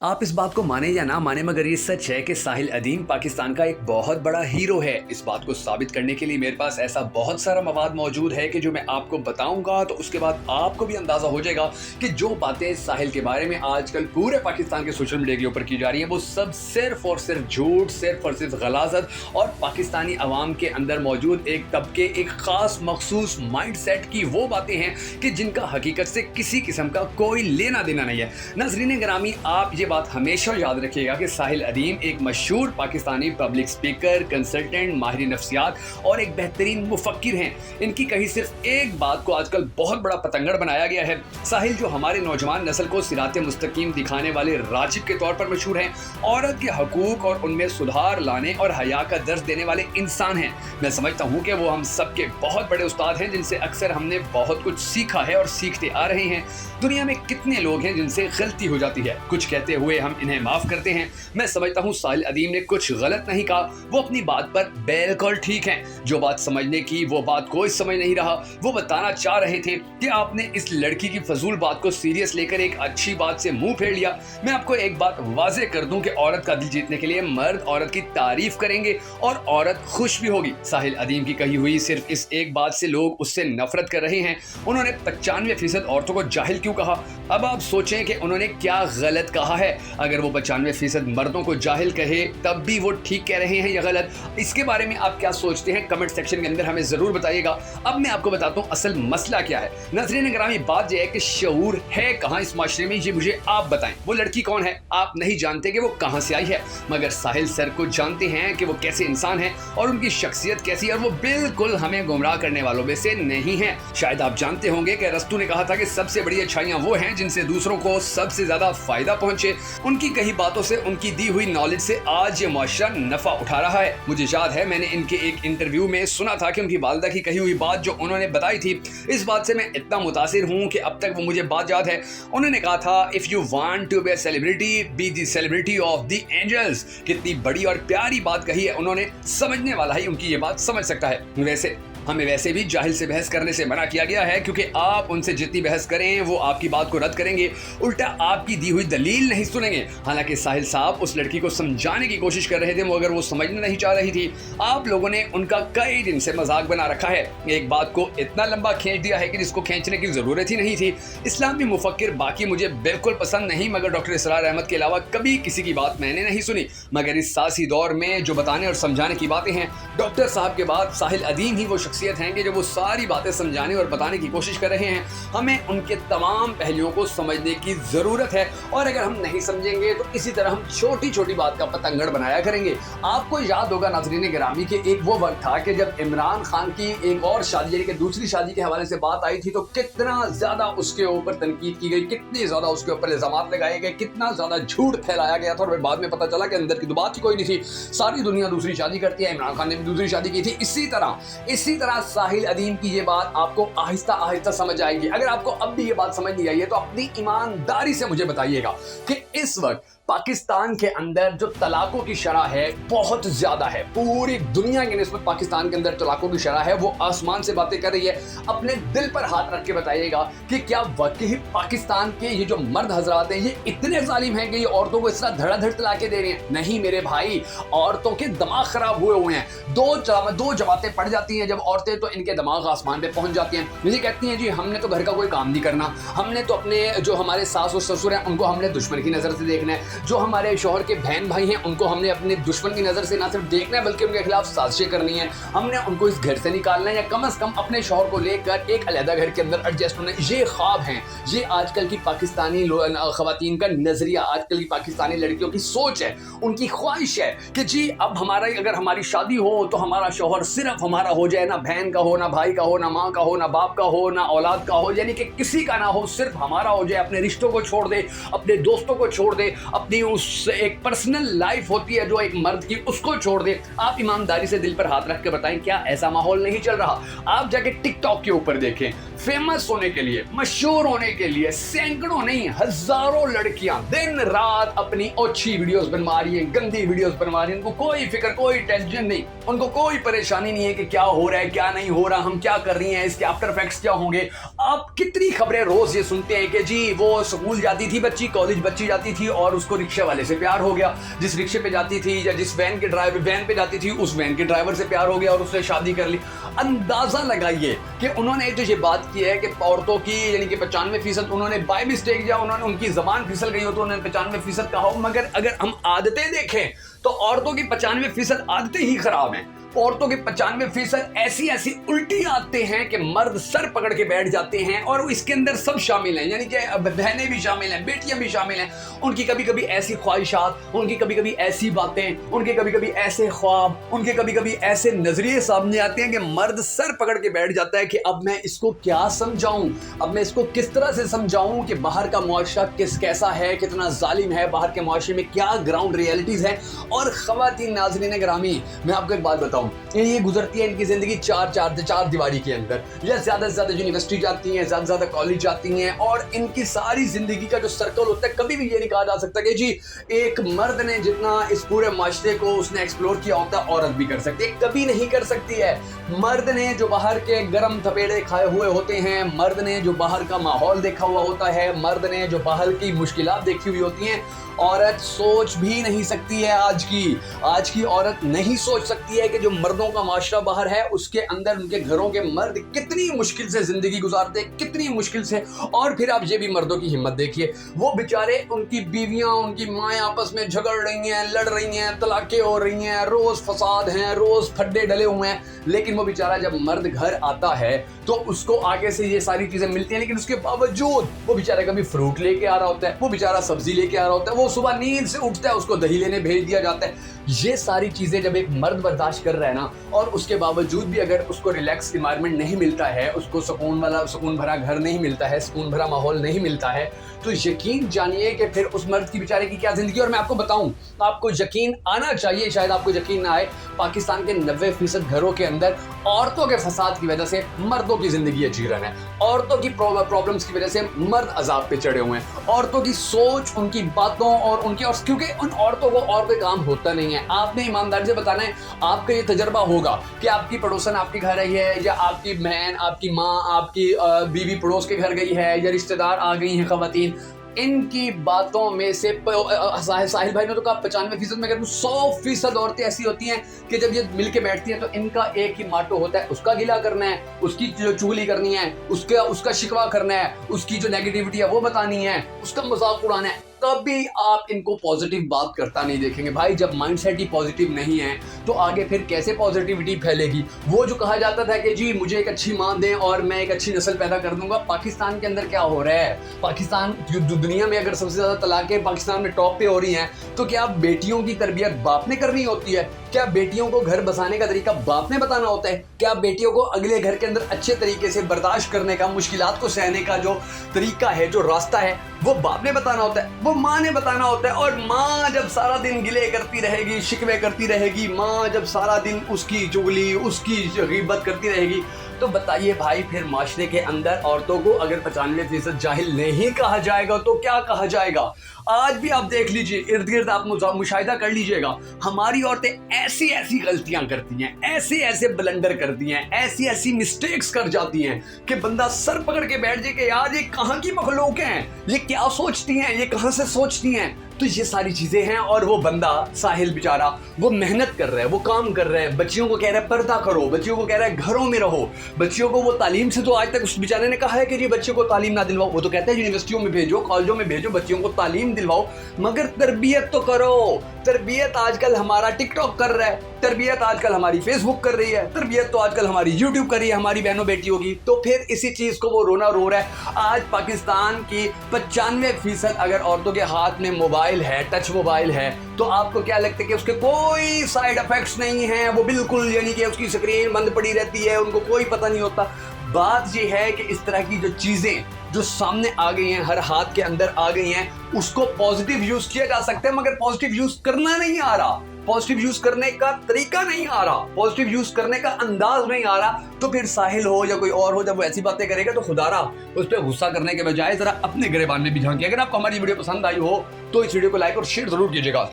आप इस बात को माने या ना माने मगर ये सच है कि साहिल अदीम पाकिस्तान का एक बहुत बड़ा हीरो है। इस बात को साबित करने के लिए मेरे पास ऐसा बहुत सारा मवाद मौजूद है कि जो मैं आपको बताऊंगा तो उसके बाद आपको भी अंदाजा हो जाएगा कि जो बातें साहिल के बारे में आजकल पूरे पाकिस्तान के सोशल मीडिया के ऊपर की जा रही हैं वो सब सिर्फ और सिर्फ झूठ, सिर्फ और सिर्फ गलाजत और पाकिस्तानी अवाम के अंदर मौजूद एक तबके, एक खास मखसूस माइंड सेट की वो बातें हैं कि जिनका हकीकत से किसी किस्म का कोई लेना देना नहीं है। नाज़रीन गिरामी, आप ये बात हमेशा याद रखिएगा कि साहिल अदीम एक मशहूर पाकिस्तानी पब्लिक स्पीकर, कंसल्टेंट, माहिर नफ्सियात और एक बेहतरीन मुफक्किर हैं। इनकी कही सिर्फ एक बात को आजकल बहुत बड़ा पतंगड़ बनाया गया है। साहिल जो हमारे नौजवान नस्ल को सिराते मुस्तकीम दिखाने वाले राजिब के तौर पर मशहूर हैं, औरत के हकूक और उनमें सुधार लाने और हया का दर्ज देने वाले इंसान हैं। मैं समझता हूँ कि वो हम सबके बहुत बड़े उस्ताद हैं जिनसे अक्सर हमने बहुत कुछ सीखा है और सीखते आ रहे हैं। दुनिया में कितने लोग हैं जिनसे गलती हो जाती है, कुछ कहते हुए हम इन्हें माफ करते हैं। मैं समझता हूँ साहिल अदीम ने कुछ गलत नहीं कहा, वो अपनी बात पर बिल्कुल ठीक हैं। जो बात समझने की वो बात कोई समझ नहीं रहा। वो बताना चाह रहे थे कि आपने इस लड़की की फजूल बात को सीरियस लेकर एक अच्छी बात से मुंह फेर लिया। मैं आपको एक बात वाजे कर दूं कि औरत का दिल जीतने के लिए मर्द औरत की तारीफ करेंगे और औरत खुश भी होगी। साहिल अदीम की कही हुई सिर्फ इस एक बात से लोग उससे नफरत कर रहे हैं। उन्होंने 95% औरतों को जाहिल क्यों कहा? अब आप सोचें कि उन्होंने क्या गलत कहा है। अगर वो 95% मर्दों को जाहिल कहे तब भी वो ठीक कह रहे हैं या गलत? इसके बारे में आप क्या सोचते हैं कमेंट सेक्शन के अंदर हमें जरूर बताइएगा। अब मैं आपको बताता हूँ असल मसला क्या है। नाज़रीन गिरामी, बात यह है कि शऊर है कहाँ इस माशरे में, ये मुझे आप बताएं। वो लड़की कौन है? आप नहीं जानते कि वो कहाँ से आई है, मगर साहिल सर को जानते हैं कि वो कैसे इंसान है और उनकी शख्सियत कैसी है, और वो बिल्कुल हमें गुमराह करने वालों में से नहीं है। शायद आप जानते होंगे कि रस्तू ने कहा था कि सबसे बड़ी अच्छाइयाँ वो हैं जिनसे दूसरों को सबसे ज्यादा फायदा पहुंचे। उनकी कही बातों से, उनकी दी हुई नॉलेज से आज ये मुआशरा नफा उठा रहा है। मुझे याद है मैंने इनके एक इंटरव्यू में सुना था कि उनकी वालिदा की कही हुई बात जो उन्होंने बताई थी, इस बात से मैं इतना मुतासिर हूँ कि अब तक वो मुझे बात याद है। उन्होंने कहा था, if you want to be a celebrity, be the celebrity of the angels. कितनी बड़ी और प्यारी बात कही है उन्होंने। समझने वाला ही उनकी ये बात समझ सकता है। वैसे हमें वैसे भी जाहिल से बहस करने से मना किया गया है, क्योंकि आप उनसे जितनी बहस करें वो आपकी बात को रद्द करेंगे, उल्टा आपकी दी हुई दलील नहीं सुनेंगे। हालांकि साहिल साहब उस लड़की को समझाने की कोशिश कर रहे थे मगर वो समझना नहीं चाह रही थी। आप लोगों ने उनका कई दिन से मजाक बना रखा है। एक बात को इतना लंबा खींच दिया है कि जिसको खींचने की जरूरत ही नहीं थी। इस्लामी मुफक्किर बाकी मुझे बिल्कुल पसंद नहीं, मगर डॉक्टर इसरार अहमद के अलावा कभी किसी की बात मैंने नहीं सुनी। मगर इस सासी दौर में जो बताने और समझाने की बातें हैं, डॉक्टर साहब के बाद साहिल अदीम ही वो शख्सियत हैं कि जो वो सारी बातें समझाने और बताने की कोशिश कर रहे हैं। हमें उनके तमाम पहलुओं को समझने की जरूरत है, और अगर हम नहीं समझेंगे तो इसी तरह हम छोटी छोटी बात का पतंगड़ बनाया करेंगे। आपको याद होगा नाज़रीन गिरामी के एक वो वक्त था कि जब इमरान खान की एक और शादी यानी कि दूसरी शादी के हवाले से बात आई थी तो कितना ज्यादा उसके ऊपर तनकीद की गई, कितनी ज्यादा उसके ऊपर इल्जामात लगाए गए, कितना ज्यादा झूठ फैलाया गया था। और बाद में पता चला कि अंदर की तो बात ही कोई नहीं थी। सारी दुनिया दूसरी शादी करती है, इमरान खान ने भी दूसरी शादी की थी। इसी तरह साहिल अदीम की ये बात आपको आहिस्ता आहिस्ता समझ आएगी। अगर आपको अब भी ये बात समझ नहीं आई है तो अपनी ईमानदारी से मुझे बताइएगा कि इस वक्त पाकिस्तान के अंदर जो तलाकों की शरह है बहुत ज्यादा है। पूरी दुनिया की निस्बत पाकिस्तान के अंदर तलाकों की शरह है वो आसमान से बातें कर रही है। अपने दिल पर हाथ रख के बताइएगा कि क्या वाकई ही पाकिस्तान के ये जो मर्द हजरात हैं ये इतने जालिम हैं कि ये औरतों को इस तरह धड़ाधड़ तलाकें दे रही हैं? नहीं मेरे भाई, औरतों के दिमाग खराब हुए हैं। दो जमातें पड़ जाती हैं जब औरतें, तो इनके दिमाग आसमान पे पहुंच जाती हैं। मुझे कहती हैं जी हमने तो घर का कोई काम नहीं करना, हमने तो अपने जो हमारे सास और ससुर हैं उनको हमने दुश्मन की नजर से देखना है, जो हमारे शौहर के बहन भाई हैं उनको हमने अपने दुश्मन की नजर से ना सिर्फ देखना है बल्कि उनके खिलाफ साजिशें करनी है, हमने उनको इस घर से निकालना है या कम से कम अपने शौहर को लेकर एक अलग घर के अंदर एडजस्ट होना है। ये ख्वाब हैं, ये आजकल की पाकिस्तानी खवातीन का नजरिया, आजकल की पाकिस्तानी लड़कियों की सोच है। उनकी ख्वाहिश है कि जी अब अगर हमारी शादी हो तो हमारा शौहर सिर्फ हमारा हो जाए, ना बहन का हो, ना भाई का हो, ना माँ का हो, ना बाप का हो, ना औलाद का हो, यानी कि किसी का ना हो, सिर्फ हमारा हो जाए। अपने रिश्तों को छोड़ दे, अपने दोस्तों को छोड़ दे, अपनी उस एक पर्सनल लाइफ होती है जो एक मर्द की, उसको छोड़ दे। आप ईमानदारी से दिल पर हाथ रख के बताएं क्या ऐसा माहौल नहीं चल रहा? आप जाके टिकटॉक के ऊपर देखें, फेमस होने के लिए, मशहूर होने के लिए सैकड़ों नहीं हजारों लड़कियां दिन रात अपनी अच्छी वीडियोस बनवा रही हैं, गंदी वीडियोस बनवा रही हैं। उनको कोई फिक्र, कोई टेंशन नहीं, उनको कोई परेशानी नहीं है कि क्या हो रहा है, क्या नहीं हो रहा, हम क्या कर रही हैं, इसके आफ्टर इफेक्ट्स क्या होंगे। आप कितनी खबरें रोज ये सुनते हैं कि जी वो स्कूल जाती थी बच्ची, कॉलेज बच्ची जाती थी और उसको रिक्शे वाले से प्यार हो गया, जिस रिक्शे पे जाती थी या जिस वैन पे जाती थी उस वैन के ड्राइवर से प्यार हो गया और उससे शादी कर ली। अंदाजा लगाइए कि उन्होंने जो ये बात की है कि औरतों की यानी कि 95% उन्होंने बाय मिस्टेक या उन्होंने उनकी जबान फिसल गई हो तो उन्होंने 95% कहा हो, मगर अगर हम आदतें देखें तो औरतों की 95% आदतें ही खराब हैं। औरतों के 95% ऐसी ऐसी उल्टी आते हैं कि मर्द सर पकड़ के बैठ जाते हैं और इसके अंदर सब शामिल हैं, यानी कि बहनें भी शामिल हैं, बेटियां भी शामिल हैं। उनकी कभी कभी ऐसी ख्वाहिशात, उनकी कभी कभी ऐसी बातें, उनके कभी कभी ऐसे ख्वाब, उनके कभी कभी ऐसे नजरिए सामने आते हैं कि मर्द सर पकड़ के बैठ जाता है कि अब मैं इसको क्या समझाऊं, अब मैं इसको किस तरह से समझाऊं कि बाहर का मुआशरा कैसा है, कितना जालिम है, बाहर के मुआशरे में क्या ग्राउंड रियलिटीज हैं। और ख़वातीन नाज़रीन गिरामी, मैं आपको एक बात बताऊं, ये गुजरती है इनकी जिंदगी चार दीवारी के अंदर, या ज्यादा से ज्यादा यूनिवर्सिटी जाती हैं, ज्यादा से ज्यादा कॉलेज जाती हैं, और इनकी सारी जिंदगी का जो सर्कल होता है, कभी भी ये नहीं कहा जा सकता कि जी एक मर्द ने जितना इस पूरे माशरे को उसने एक्सप्लोर किया होता है औरत भी कर सकती है, कभी नहीं कर सकती है। मर्द ने जो बाहर के गरम थपेड़े खाए हुए होते हैं, मर्द ने जो बाहर का माहौल देखा हुआ होता है, मर्द ने जो बाहर की मुश्किलात देखी हुई होती हैं, औरत सोच भी नहीं सकती है। आज की औरत नहीं सोच सकती है कि जो मर्दों का माशरा बाहर है उसके अंदर उनके घरों के मर्द कितनी मुश्किल से जिंदगी गुजारते हैं, कितनी मुश्किल से। और फिर आप ये भी मर्दों की हिम्मत देखिए, वो बेचारे, उनकी बीवियां, उनकी माएँ आपस में झगड़ रही हैं, लड़ रही हैं, तलाकें हो रही हैं, रोज फसाद हैं, रोज फड्डे डले हुए हैं, लेकिन वो बेचारा जब मर्द घर आता है तो उसको आगे से ये सारी चीजें मिलती हैं, लेकिन उसके बावजूद वो बेचारा कभी फ्रूट लेके आ रहा होता है, वो बेचारा सब्जी लेके आ रहा होता है, वो सुबह नींद से उठता है उसको दही लेने भेज दिया जाता है। ये सारी चीजें जब एक मर्द बर्दाश्त कर रहा है ना, और उसके बावजूद भी अगर उसको रिलैक्स एनवायरनमेंट नहीं मिलता है, उसको सुकून भरा घर नहीं मिलता है, सुकून भरा माहौल नहीं मिलता है, तो यकीन जानिए कि फिर उस मर्द की बेचारे की क्या जिंदगी। और मैं आपको बताऊं, आपको यकीन आना चाहिए, शायद आपको यकीन ना आए, पाकिस्तान के 90% घरों के अंदर औरतों के फसाद की वजह से मर्दों की जिंदगी अजीरन है, औरतों की प्रॉब्लम्स की वजह से मर्द अजाब पे चढ़े हुए हैं, औरतों की सोच, उनकी बातों और क्योंकि उन औरतों को और कोई काम होता नहीं है। आपने ईमानदारी से बताना है, आपका ये तजर्बा होगा कि आपकी पड़ोसन आपके घर आई है, या आपकी बहन, आपकी माँ, आपकी बीवी पड़ोस के घर गई है, या रिश्तेदार आ गई हैं खवातीन, इनकी बातों में से साहिल भाई ने तो कहा 95% में, अगर 100% औरतें ऐसी होती हैं कि जब ये मिल के बैठती हैं तो इनका एक ही माटो होता है, उसका गिला करना है, उसकी जो चुगली करनी है, उसका शिकवा करना है, उसकी जो नेगेटिविटी है वो बतानी है, उसका मजाक उड़ाना है। कभी आप इनको पॉजिटिव बात करता नहीं देखेंगे। भाई जब माइंडसेट ही पॉजिटिव नहीं है तो आगे फिर कैसे पॉजिटिविटी फैलेगी। वो जो कहा जाता था कि जी मुझे एक अच्छी माँ दें और मैं एक अच्छी नस्ल पैदा कर दूंगा, पाकिस्तान के अंदर क्या हो रहा है? पाकिस्तान दुनिया में अगर सबसे ज्यादा तलाकें पाकिस्तान में टॉप पे हो रही हैं, तो क्या बेटियों की तरबियत बाप ने करनी होती है? क्या बेटियों को घर बसाने का तरीका बाप ने बताना होता है? क्या बेटियों को अगले घर के अंदर अच्छे तरीके से बर्दाश्त करने का, मुश्किलात को सहने का जो तरीका है, जो रास्ता है, वो बाप ने बताना होता है? वो माँ ने बताना होता है। और माँ जब सारा दिन गिले करती रहेगी, शिकवे करती रहेगी, माँ जब सारा दिन उसकी चुगली, उसकी गीबत करती रहेगी, तो बताइए भाई फिर माशरे के अंदर औरतों को अगर 95% जाहिल नहीं कहा जाएगा तो क्या कहा जाएगा? आज भी आप देख लीजिए, इर्द गिर्द आप मुशाहिदा कर लीजिएगा, हमारी औरतें ऐसी ऐसी गलतियां करती हैं, ऐसे ऐसे ब्लंडर करती हैं, ऐसी ऐसी मिस्टेक्स कर जाती हैं कि बंदा सर पकड़ के बैठ जाए कि यार ये कहाँ की मखलूक हैं, ये क्या सोचती हैं, ये कहाँ से सोचती हैं। तो ये सारी चीजें हैं। और वो बंदा साहिल बेचारा वो मेहनत कर रहा है, वो काम कर रहा है, बच्चियों को कह रहा है पर्दा करो, बच्चियों को कह रहा है घरों में रहो, बच्चियों को वो तालीम से तो आज तक उस बेचारे ने कहा है कि जी बच्चों को तालीम ना दिलवाओ, वो तो कहता है यूनिवर्सिटियों में भेजो, कॉलेजों में भेजो, बच्चियों को तालीम दिलवाओ, मगर तरबियत तो करो। तरबियत आजकल हमारा टिकटॉक कर रहा है, तरबियत आजकल हमारी फेसबुक कर रही है, तरबियत तो आजकल हमारी यूट्यूब कर रही है हमारी बहनों बेटियों की। तो फिर इसी चीज को वो रोना रो रहा है। आज पाकिस्तान की 95% अगर औरतों के हाथ में मोबाइल है, टच मोबाइल है, तो आपको क्या लगता है कि उसके कोई साइड इफेक्ट्स नहीं है? वो बिल्कुल यानी कि उसकी स्क्रीन बंद पड़ी रहती है, उनको कोई पता नहीं होता। बात ये है कि इस तरह की जो चीजें जो सामने आ गई हैं, हर हाथ के अंदर आ गई हैं, उसको पॉजिटिव यूज किया जा सकता है, मगर पॉजिटिव यूज करना नहीं आ रहा। पॉजिटिव यूज करने का तरीका नहीं आ रहा, पॉजिटिव यूज करने का अंदाज नहीं आ रहा, तो फिर साहिल हो या कोई और हो, जब वो ऐसी बातें करेगा तो खुदारा उस पर गुस्सा करने के बजाय जरा अपने गिरेबान में भी झांकिए। अगर आपको हमारी वीडियो पसंद आई हो तो इस वीडियो को लाइक और शेयर जरूर कीजिएगा।